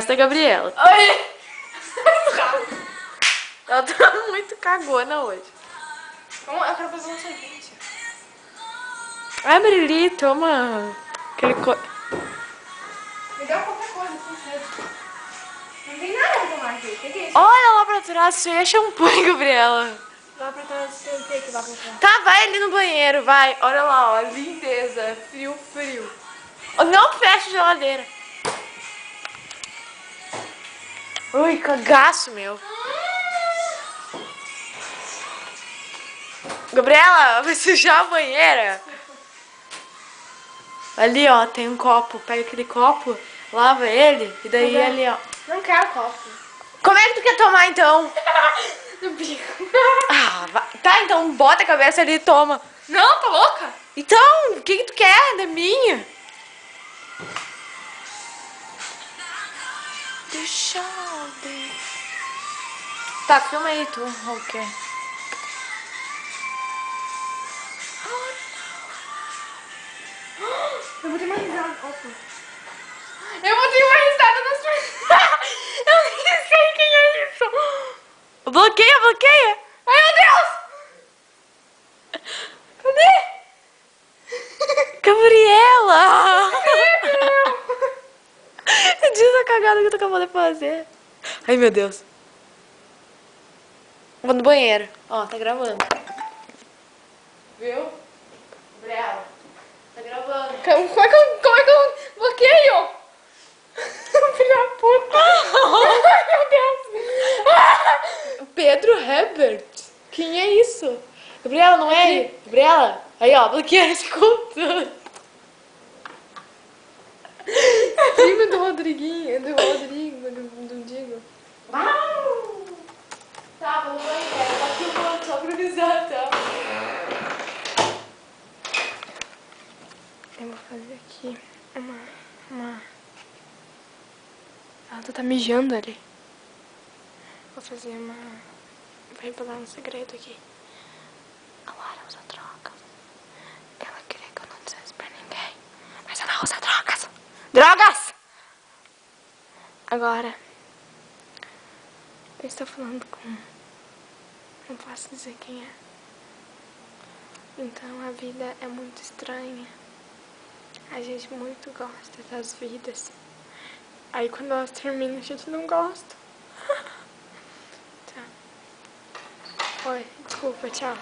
Essa é a Gabriela. Oi! Ela tá muito cagona hoje. Eu quero fazer um sorvete. Ai, Marili, toma aquele Me dá qualquer coisa, sincero. Não tem nada pra tomar aqui. O que é isso? Olha lá pra trás, isso aí é champanhe, Gabriela. Lá pra trás, sei o que vai pra trás. Tá, vai ali no banheiro, vai. Olha lá, ó, lindeza. Frio, frio. Não fecha a geladeira. Ui, cagaço, meu. Gabriela, vai sujar a banheira. Ali, ó, tem um copo. Pega aquele copo, lava ele e daí ali, ó. Não quero copo. Como é que tu quer tomar, então? No bico. Ah, tá, então bota a cabeça ali e toma. Não, tá louca? Então, o que tu quer da minha? Deixa eu ver. Tá, filma aí tu, ok. Eu vou ter uma risada. Opa. Eu vou ter uma risada na sua... Eu nem sei quem é isso. Bloqueia, bloqueia. Ai, meu Deus. Cadê? Gabriela! Diz a cagada que tu acabou de fazer. Ai, meu Deus. Vou no banheiro. Ó, tá gravando. Viu? Gabriela, tá gravando. Como é que eu bloqueio? Filha da puta. Ai, meu Deus. Pedro Herbert? Quem é isso? Gabriela, não é ele? Gabriela? Aí, ó, bloqueia esse conta. Prima do Rodriguinho, do Rodrigo, do Digo. Uau! Tá, vou no banheiro. Tá filmando só pra avisar, tá? Eu vou fazer aqui uma... Ela tá mijando ali. Vou fazer uma... Vou revelar um segredo aqui. A Lara usa drogas. Ela queria que eu não dissesse pra ninguém. Mas ela usa drogas. Drogas! Agora... Eu estou falando com... Não posso dizer quem é. Então a vida é muito estranha. A gente muito gosta das vidas. Aí quando elas terminam, a gente não gosta. Tá. Oi, desculpa, tchau.